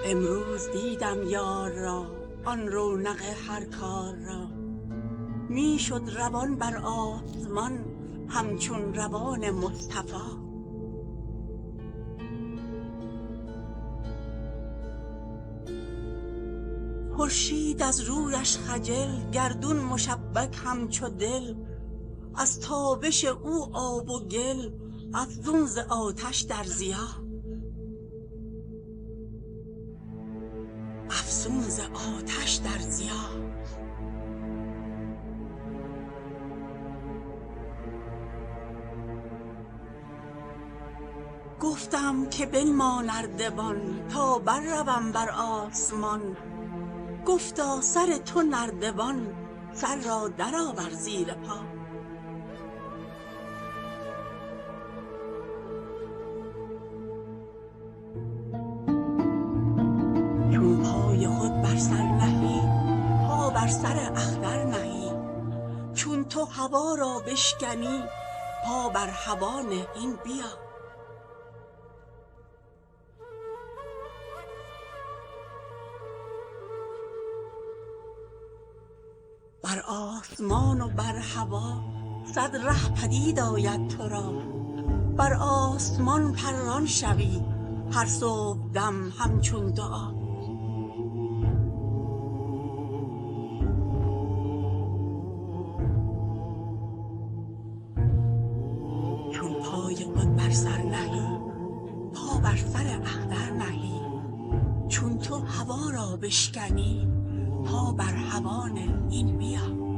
امروز دیدم یار را آن رونق هر کار را، می شد روان بر آسمان همچون روان مصطفی. خورشید از رویش خجل، گردون مشبک همچو دل، از تابش او آب و گل، افزون ز آتش در ضیا، افزون ز آتش در ضیا. گفتم که بنما نردبان تا برروم بر آسمان، گفتا سر تو نردبان سر را درآور زیر پا. چون پای خود بر سر نهی پا بر سر اختر نهی، چون تو هوا را بشکنی پا بر هوا نه این بیا. بر آسمان و بر هوا صد ره پدید آید تو را، بر آسمان پران شوی هر صبحدم همچون دعا. چون پای خود بر سر نهی پا بر سر اختر نهی، چون تو هوا را بشکنی پا بر هوا نه این بیا.